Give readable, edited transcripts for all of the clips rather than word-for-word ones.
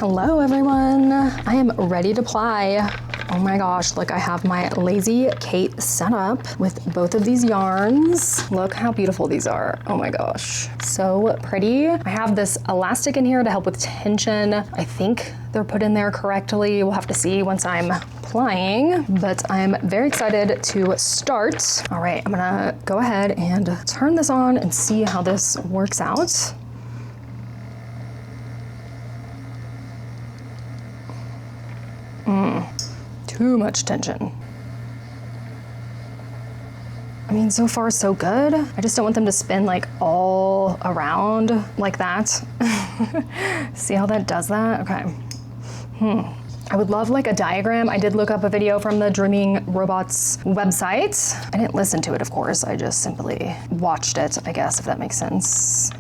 Hello everyone, I am ready to ply. Oh my gosh, look, I have my Lazy Kate set up with both of these yarns. Look how beautiful these are. Oh my gosh, so pretty. I have this elastic in here to help with tension. I think they're put in there correctly. We'll have to see once I'm plying, but I'm very excited to start. All right, I'm gonna go ahead and turn this on and see how this works out. Too much tension. I mean, so far so good. I just don't want them to spin like all around like that. See how that does that? Okay. I would love like a diagram. I did look up a video from the Dreaming Robots website. I didn't listen to it, of course. I just simply watched it, I guess, if that makes sense.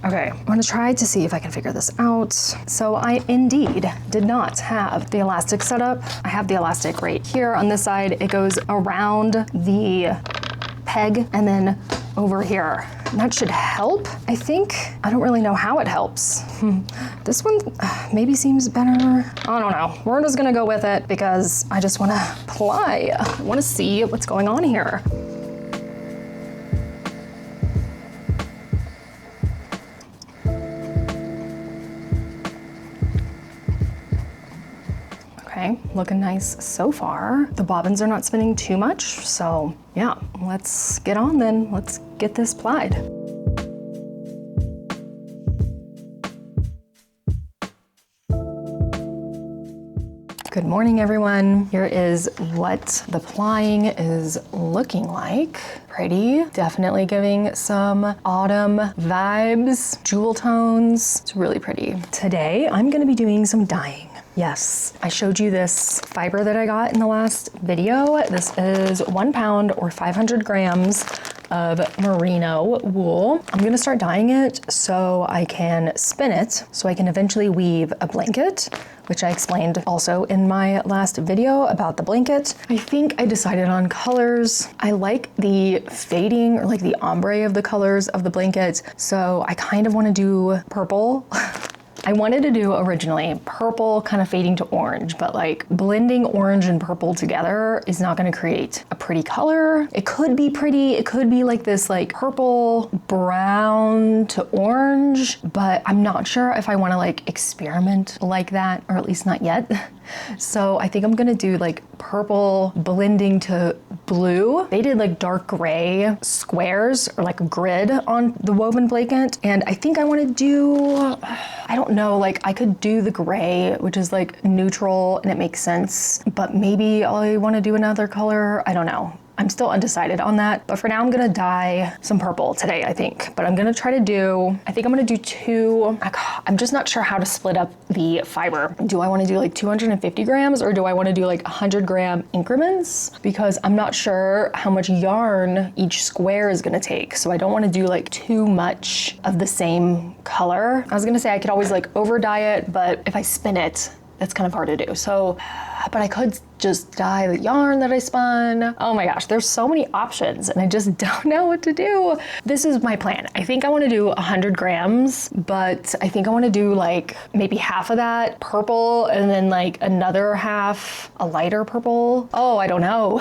Okay, I'm gonna try to see if I can figure this out. So I indeed did not have the elastic set up. I have the elastic right here on this side. It goes around the peg and then over here. And that should help, I think. I don't really know how it helps. This one maybe seems better. I don't know. We're just gonna go with it because I just wanna ply. I wanna see what's going on here. Okay, looking nice so far. The bobbins are not spinning too much, so yeah, let's get on then. Let's get this plied. Good morning, everyone. Here is what the plying is looking like. Pretty, definitely giving some autumn vibes, jewel tones. It's really pretty. Today, I'm gonna be doing some dyeing. Yes, I showed you this fiber that I got in the last video. This is 1 pound or 500 grams of merino wool. I'm gonna start dyeing it so I can spin it, so I can eventually weave a blanket, which I explained also in my last video about the blanket. I think I decided on colors. I like the fading or like the ombre of the colors of the blanket, so I kind of wanna do purple. I wanted to do originally purple kind of fading to orange, but like blending orange and purple together is not gonna create a pretty color. It could be pretty, it could be like this like purple, brown to orange, but I'm not sure if I wanna like experiment like that, or at least not yet. So I think I'm gonna do like purple blending to blue. They did like dark gray squares or like a grid on the woven blanket. And I think I wanna do, I don't know, like I could do the gray, which is like neutral and it makes sense, but maybe I wanna do another color. I don't know. I'm still undecided on that, but for now I'm gonna dye some purple today, I think. But I'm gonna try to do, I think I'm gonna do two, I'm just not sure how to split up the fiber. Do I wanna do like 250 grams or do I wanna do like 100 gram increments? Because I'm not sure how much yarn each square is gonna take. So I don't wanna do like too much of the same color. I was gonna say I could always like over dye it, but if I spin it, that's kind of hard to do. So, but I could just dye the yarn that I spun. Oh my gosh, there's so many options and I just don't know what to do. This is my plan. I think I wanna do 100 grams, but I think I wanna do like maybe half of that purple and then like another half a lighter purple. Oh, I don't know.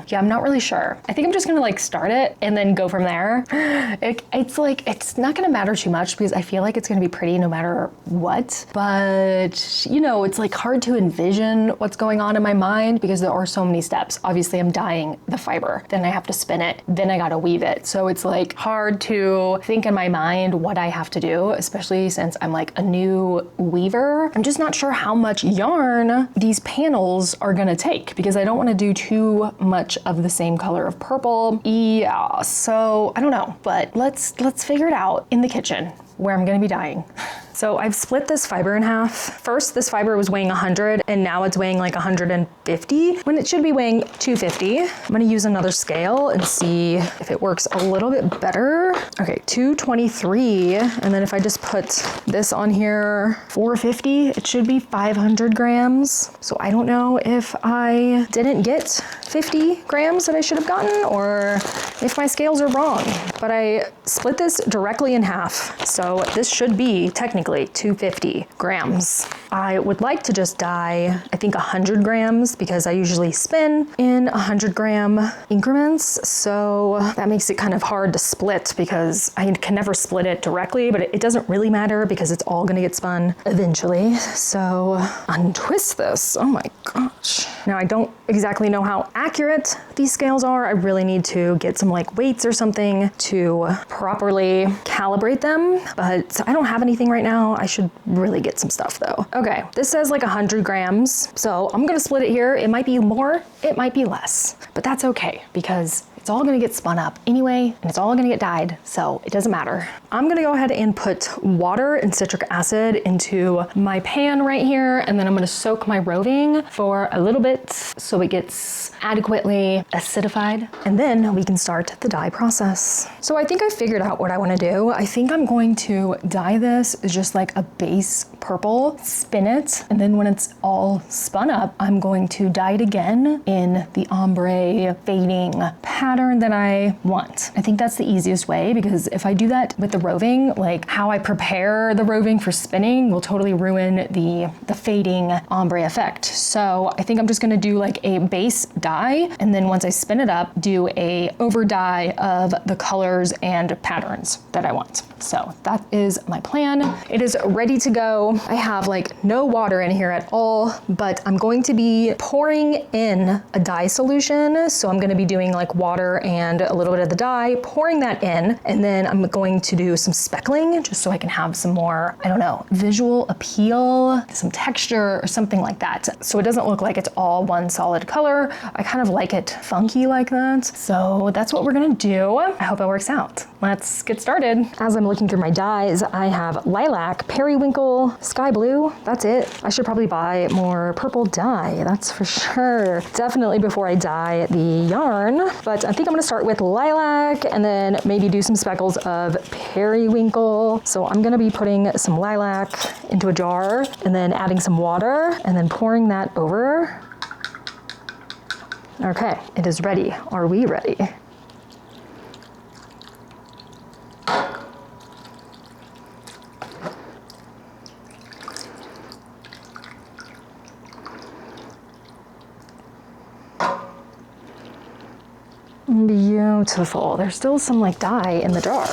Yeah, I'm not really sure. I think I'm just gonna like start it and then go from there. It's like, it's not gonna matter too much because I feel like it's gonna be pretty no matter what, but you know, it's like hard to envision what's going on in my mind because there are so many steps. Obviously I'm dyeing the fiber, then I have to spin it, then I gotta weave it. So it's like hard to think in my mind what I have to do, especially since I'm like a new weaver. I'm just not sure how much yarn these panels are gonna take because I don't wanna do too much of the same color of purple. Yeah, so I don't know, but let's figure it out in the kitchen where I'm gonna be dyeing. So I've split this fiber in half. First, this fiber was weighing 100 and now it's weighing like 150 when it should be weighing 250. I'm gonna use another scale and see if it works a little bit better. Okay, 223. And then if I just put this on here, 450, it should be 500 grams. So I don't know if I didn't get 50 grams that I should have gotten or if my scales are wrong. But I split this directly in half. So this should be technically 250 grams. I would like to just dye, I think 100 grams because I usually spin in 100 gram increments. So that makes it kind of hard to split because I can never split it directly, but it doesn't really matter because it's all gonna get spun eventually. So untwist this, oh my gosh. Now I don't exactly know how accurate these scales are. I really need to get some like weights or something to properly calibrate them, but I don't have anything right now. I should really get some stuff though. Okay, this says like 100 grams. So I'm gonna split it here. It might be more, it might be less, but that's okay because it's all gonna get spun up anyway, and it's all gonna get dyed, so it doesn't matter. I'm gonna go ahead and put water and citric acid into my pan right here, and then I'm gonna soak my roving for a little bit so it gets adequately acidified, and then we can start the dye process. So I think I figured out what I wanna do. I think I'm going to dye this just like a base purple, spin it, and then when it's all spun up, I'm going to dye it again in the ombre fading pattern that I want. I think that's the easiest way because if I do that with the roving, like how I prepare the roving for spinning will totally ruin the fading ombre effect. So I think I'm just gonna do like a base dye, and then once I spin it up, do a over dye of the colors and patterns that I want. So that is my plan. It is ready to go. I have like no water in here at all, but I'm going to be pouring in a dye solution. So I'm gonna be doing like water and a little bit of the dye, pouring that in, and then I'm going to do some speckling just so I can have some more, I don't know, visual appeal, some texture or something like that. So it doesn't look like it's all one solid color. I kind of like it funky like that. So that's what we're gonna do. I hope it works out. Let's get started. As I'm looking through my dyes, I have lilac, periwinkle, sky blue. That's it. I should probably buy more purple dye, that's for sure. Definitely before I dye the yarn, but I think I'm gonna start with lilac and then maybe do some speckles of periwinkle. So I'm gonna be putting some lilac into a jar and then adding some water and then pouring that over. Okay, it is ready. Are we ready? Beautiful. There's still some like dye in the jar.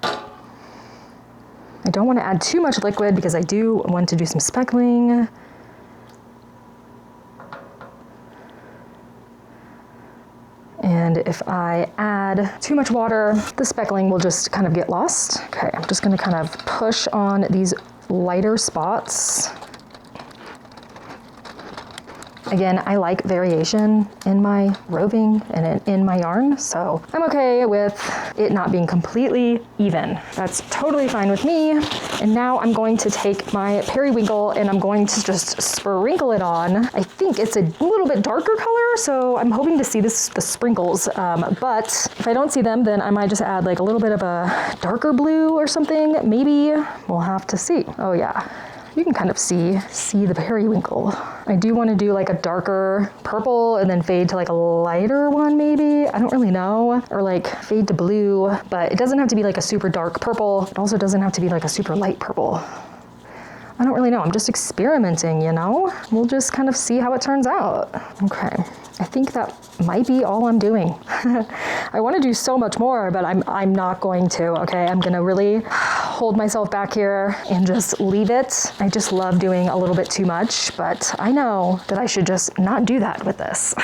I don't want to add too much liquid because I do want to do some speckling. And if I add too much water, the speckling will just kind of get lost. Okay, I'm just going to kind of push on these lighter spots. Again, I like variation in my roving and in my yarn, so I'm okay with it not being completely even. That's totally fine with me. And now I'm going to take my periwinkle and I'm going to just sprinkle it on. I think it's a little bit darker color, so I'm hoping to see the sprinkles. But if I don't see them, then I might just add like a little bit of a darker blue or something. Maybe we'll have to see. Oh yeah. You can kind of see the periwinkle. I do want to do like a darker purple and then fade to like a lighter one maybe. I don't really know. Or like fade to blue, but it doesn't have to be like a super dark purple. It also doesn't have to be like a super light purple. I don't really know. I'm just experimenting, you know? We'll just kind of see how it turns out. Okay. I think that might be all I'm doing. I want to do so much more, but I'm not going to, okay? I'm gonna really hold myself back here and just leave it. I just love doing a little bit too much, but I know that I should just not do that with this.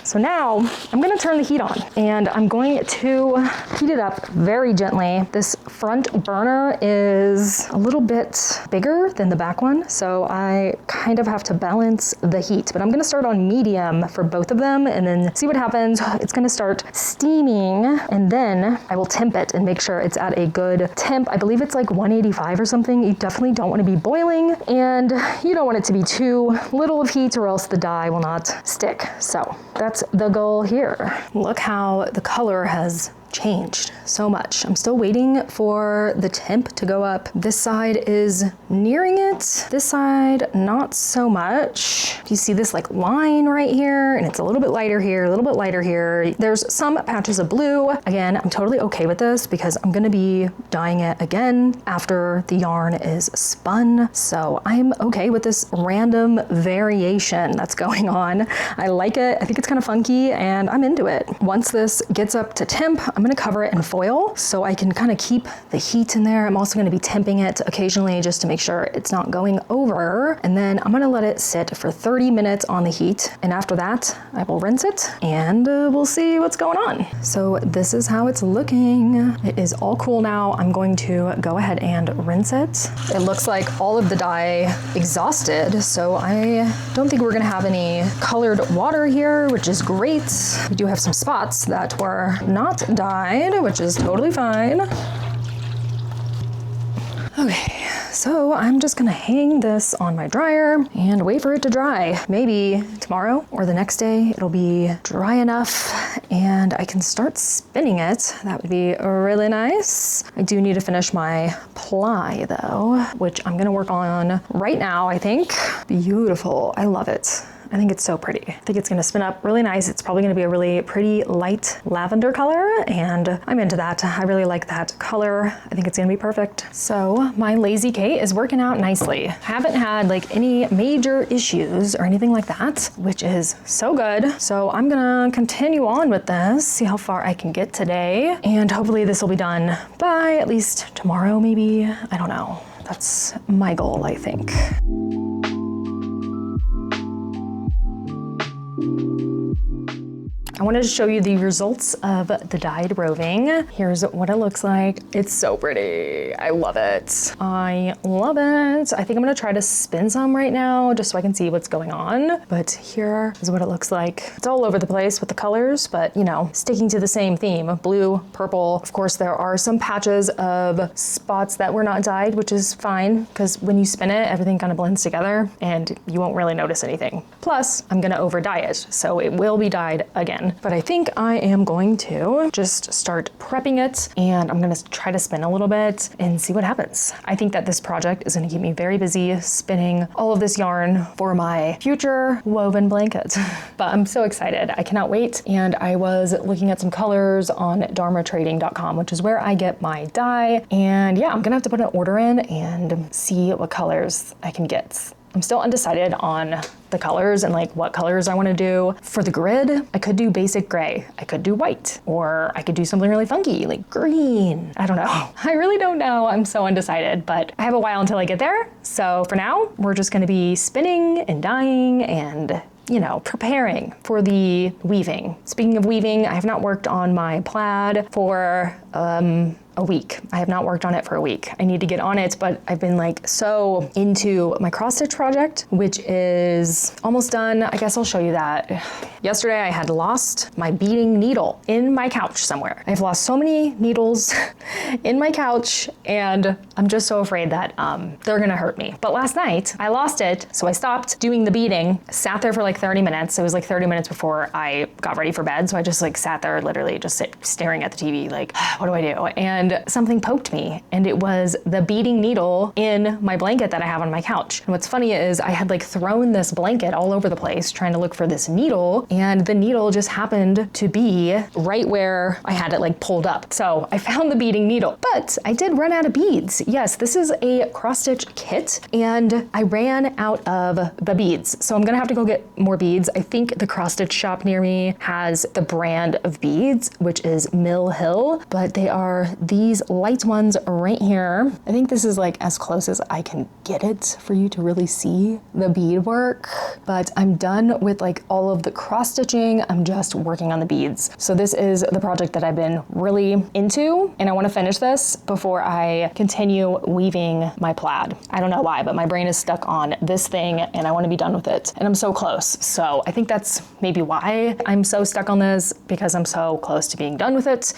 So now I'm gonna turn the heat on and I'm going to heat it up very gently. This front burner is a little bit bigger than the back one, so I kind of have to balance the heat, but I'm gonna start on medium for both of them and then see what happens. It's gonna start steaming and then I will temp it and make sure it's at a good temp. I believe it's like 185 or something. You definitely don't want to be boiling and you don't want it to be too little of heat or else the dye will not stick. So that's the goal here. Look how the color has changed so much. I'm still waiting for the temp to go up. This side is nearing it. This side, not so much. You see this like line right here, and it's a little bit lighter here, a little bit lighter here. There's some patches of blue. Again, I'm totally okay with this because I'm gonna be dyeing it again after the yarn is spun. So I'm okay with this random variation that's going on. I like it. I think it's kind of funky and I'm into it. Once this gets up to temp, I'm gonna cover it in foil so I can kind of keep the heat in there. I'm also gonna be temping it occasionally just to make sure it's not going over. And then I'm gonna let it sit for 30 minutes on the heat. And after that, I will rinse it and we'll see what's going on. So this is how it's looking. It is all cool now. I'm going to go ahead and rinse it. It looks like all of the dye exhausted. So I don't think we're gonna have any colored water here, which is great. We do have some spots that were not dyed, which is totally fine. Okay, so I'm just gonna hang this on my dryer and wait for it to dry. Maybe tomorrow or the next day it'll be dry enough and I can start spinning it. That would be really nice. I do need to finish my ply though, which I'm gonna work on right now, I think. Beautiful, I love it. I think it's so pretty. I think it's gonna spin up really nice. It's probably gonna be a really pretty light lavender color and I'm into that. I really like that color. I think it's gonna be perfect. So my Lazy Kate is working out nicely. Haven't had like any major issues or anything like that, which is so good. So I'm gonna continue on with this, see how far I can get today. And hopefully this will be done by at least tomorrow maybe. I don't know. That's my goal, I think. I wanted to show you the results of the dyed roving. Here's what it looks like. It's so pretty. I love it. I love it. I think I'm gonna try to spin some right now just so I can see what's going on. But here is what it looks like. It's all over the place with the colors, but you know, sticking to the same theme, blue, purple. Of course, there are some patches of spots that were not dyed, which is fine because when you spin it, everything kind of blends together and you won't really notice anything. Plus, I'm gonna over dye it, so it will be dyed again. But I think I am going to just start prepping it and I'm gonna try to spin a little bit and see what happens. I think that this project is gonna keep me very busy spinning all of this yarn for my future woven blanket. But I'm so excited, I cannot wait. And I was looking at some colors on dharmatrading.com, which is where I get my dye. And yeah, I'm gonna have to put an order in and see what colors I can get. I'm still undecided on the colors and like what colors I want to do. For the grid, I could do basic gray, I could do white, or I could do something really funky like green. I don't know. I really don't know. I'm so undecided, but I have a while until I get there. So for now, we're just going to be spinning and dyeing and you know, preparing for the weaving. Speaking of weaving, I have not worked on my plaid for a week. I have not worked on it for a week. I need to get on it, but I've been like so into my cross stitch project, which is almost done. I guess I'll show you that. Yesterday I had lost my beading needle in my couch somewhere. I've lost so many needles in my couch and I'm just so afraid that they're gonna hurt me. But last night I lost it, so I stopped doing the beading, sat there for like 30 minutes. It was like 30 minutes before I got ready for bed. So I just like sat there literally just staring at the TV like, what do I do? And and something poked me, and it was the beading needle in my blanket that I have on my couch. And what's funny is I had like thrown this blanket all over the place trying to look for this needle, and the needle just happened to be right where I had it like pulled up. So I found the beading needle, but I did run out of beads. Yes, this is a cross stitch kit, and I ran out of the beads. So I'm gonna have to go get more beads. I think the cross stitch shop near me has the brand of beads, which is Mill Hill, but they are these light ones right here. I think this is like as close as I can get it for you to really see the beadwork, but I'm done with like all of the cross stitching. I'm just working on the beads. So this is the project that I've been really into, and I want to finish this before I continue weaving my plaid. I don't know why, but my brain is stuck on this thing and I want to be done with it, and I'm so close. So I think that's maybe why I'm so stuck on this, because I'm so close to being done with it.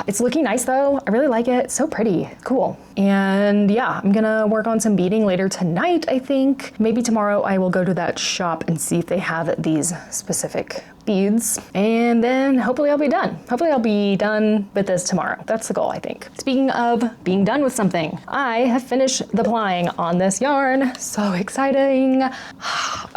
It's looking nice though. I really like it. So pretty. Cool. And yeah, I'm gonna work on some beading later tonight, I think. Maybe tomorrow I will go to that shop and see if they have these specific beads, and then hopefully I'll be done. Hopefully I'll be done with this tomorrow. That's the goal, I think. Speaking of being done with something, I have finished the plying on this yarn. So exciting.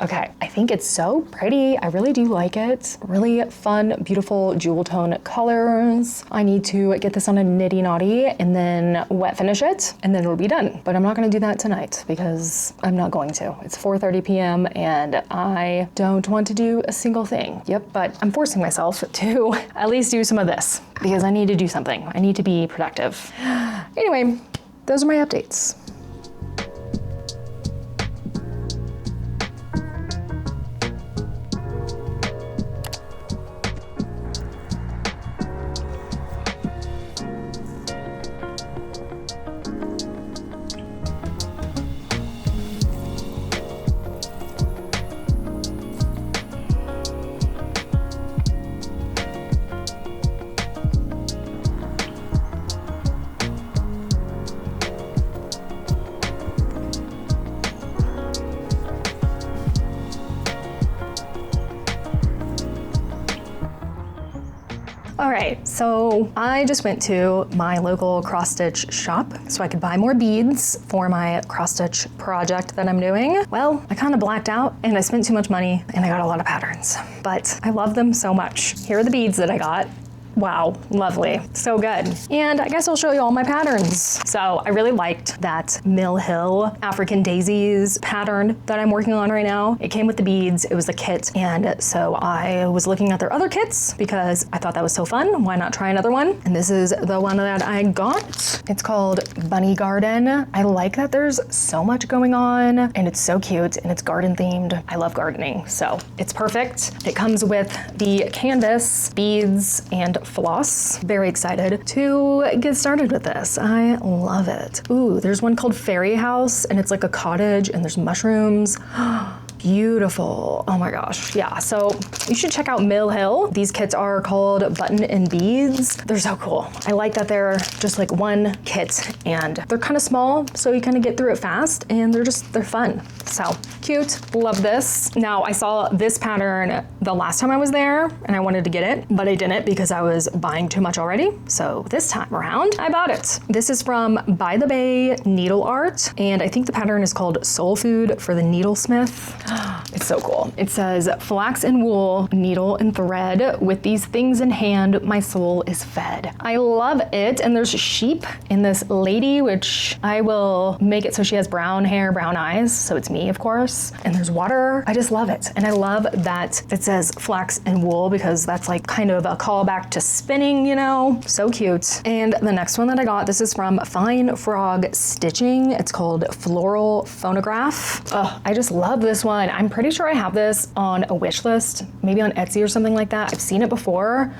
Okay, I think it's so pretty. I really do like it. Really fun, beautiful jewel tone colors. I need to get this on a nitty naughty and then wet finish it, and then it'll be done. But I'm not gonna do that tonight because I'm not going to. It's 4:30 p.m. and I don't want to do a single thing. Yep, but I'm forcing myself to at least do some of this because I need to do something. I need to be productive. Anyway, those are my updates. All right, so I just went to my local cross stitch shop so I could buy more beads for my cross stitch project that I'm doing. Well, I kind of blacked out and I spent too much money and I got a lot of patterns, but I love them so much. Here are the beads that I got. Wow, lovely, so good. And I guess I'll show you all my patterns. So I really liked that Mill Hill African Daisies pattern that I'm working on right now. It came with the beads, it was a kit. And so I was looking at their other kits because I thought that was so fun. Why not try another one? And this is the one that I got. It's called Bunny Garden. I like that there's so much going on and it's so cute and it's garden themed. I love gardening, so it's perfect. It comes with the canvas, beads, and floss. Very excited to get started with this. I love it. Ooh, there's one called Fairy House and it's like a cottage and there's mushrooms. Beautiful. Oh my gosh. Yeah, so you should check out Mill Hill. These kits are called Button and Beads. They're so cool. I like that they're just like one kit and they're kind of small, so you kind of get through it fast and they're fun. So cute. Love this. Now I saw this pattern the last time I was there and I wanted to get it, but I didn't because I was buying too much already. So this time around, I bought it. This is from By the Bay Needle Art, and I think the pattern is called Soul Food for the Needlesmith. It's so cool. It says, flax and wool, needle and thread, with these things in hand, my soul is fed. I love it. And there's sheep in this lady, which I will make it so she has brown hair, brown eyes. So it's me, of course. And there's water. I just love it. And I love that it says flax and wool because that's like kind of a callback to spinning, you know? So cute. And the next one that I got, this is from Fine Frog Stitching. It's called Floral Phonograph. Oh, I just love this one. I'm pretty sure I have this on a wish list, maybe on Etsy or something like that. I've seen it before.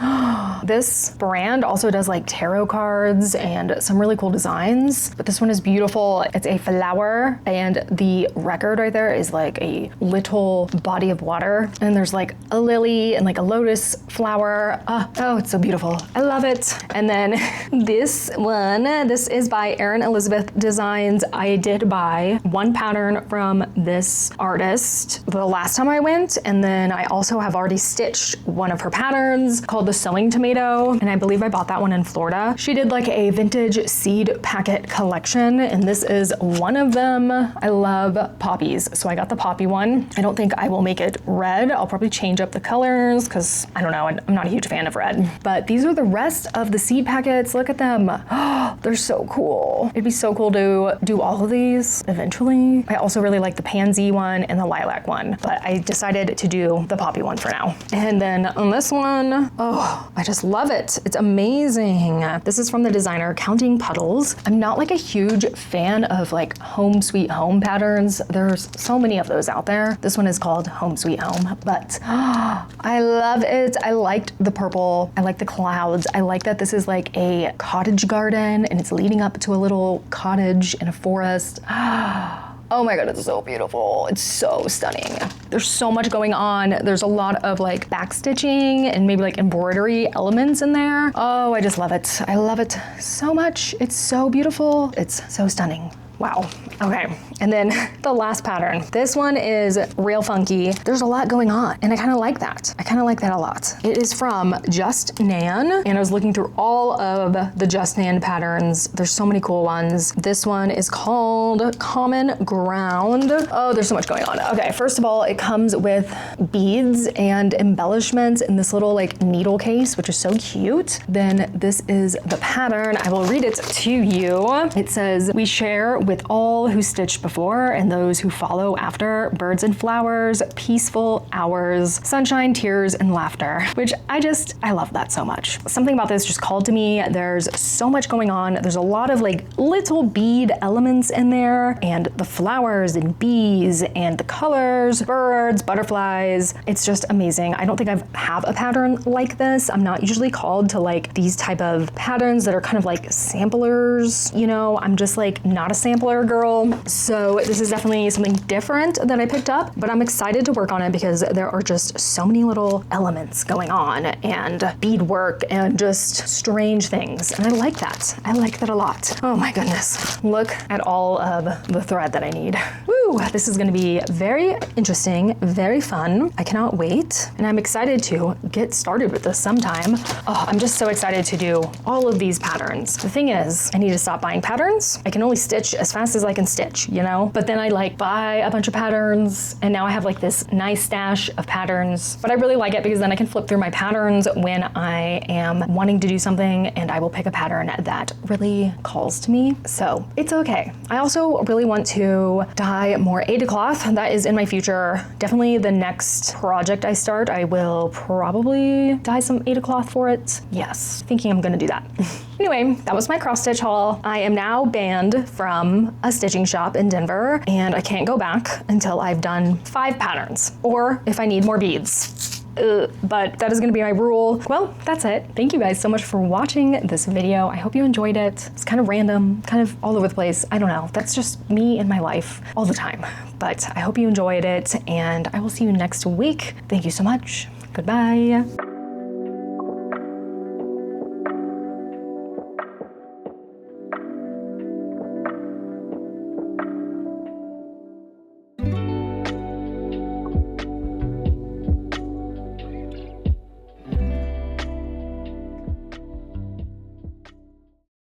This brand also does like tarot cards and some really cool designs, but this one is beautiful. It's a flower and the record right there is like a little body of water and there's like a lily and like a lotus flower. Oh, it's so beautiful. I love it. And then this one, this is by Erin Elizabeth Designs. I did buy one pattern from this artist. purchased the last time I went, and then I also have already stitched one of her patterns called the Sewing Tomato, and I believe I bought that one in Florida. She did like a vintage seed packet collection, and this is one of them. I love poppies, so I got the poppy one. I don't think I will make it red. I'll probably change up the colors because I don't know, I'm not a huge fan of red. But these are the rest of the seed packets. Look at them. They're so cool. It'd be so cool to do all of these eventually. I also really like the pansy one and the lilac one, but I decided to do the poppy one for now. And then on this one, oh, I just love it. It's amazing. This is from the designer Counting Puddles. I'm not like a huge fan of like home sweet home patterns. There's so many of those out there. This one is called Home Sweet Home, but I love it. I liked the purple. I like the clouds. I like that this is like a cottage garden and it's leading up to a little cottage in a forest. Oh my God, it's so beautiful. It's so stunning. There's so much going on. There's a lot of like back stitching and maybe like embroidery elements in there. Oh, I just love it. I love it so much. It's so beautiful. It's so stunning. Wow. Okay. And then the last pattern. This one is real funky. There's a lot going on, and I kind of like that. I kind of like that a lot. It is from Just Nan, and I was looking through all of the Just Nan patterns. There's so many cool ones. This one is called Common Ground. Oh, there's so much going on. Okay. First of all, it comes with beads and embellishments in this little like needle case, which is so cute. Then this is the pattern. I will read it to you. It says, "We share with all who stitched before and those who follow after, birds and flowers, peaceful hours, sunshine, tears, and laughter," which I love that so much. Something about this just called to me. There's so much going on. There's a lot of like little bead elements in there, and the flowers and bees and the colors, birds, butterflies. It's just amazing. I don't think I have a pattern like this. I'm not usually called to like these type of patterns that are kind of like samplers, you know. I'm just like not a sampler girl. So this is definitely something different that I picked up, but I'm excited to work on it because there are just so many little elements going on and beadwork and just strange things. And I like that. I like that a lot. Oh my goodness. Look at all of the thread that I need. Woo! This is going to be very interesting, very fun. I cannot wait. And I'm excited to get started with this sometime. Oh, I'm just so excited to do all of these patterns. The thing is, I need to stop buying patterns. I can only stitch as fast as I can stitch, you know? But then I like buy a bunch of patterns, and now I have like this nice stash of patterns. But I really like it because then I can flip through my patterns when I am wanting to do something, and I will pick a pattern that really calls to me. So it's okay. I also really want to dye more Aida cloth. That is in my future. Definitely the next project I start, I will probably dye some Aida cloth for it. Yes, thinking I'm gonna do that. Anyway, that was my cross stitch haul. I am now banned from a stitching shop in Denver, and I can't go back until I've done 5 patterns, or if I need more beads. But that is gonna be my rule. Well, that's it. Thank you guys so much for watching this video. I hope you enjoyed it. It's kind of random, kind of all over the place. I don't know, that's just me in my life all the time. But I hope you enjoyed it, and I will see you next week. Thank you so much. Goodbye.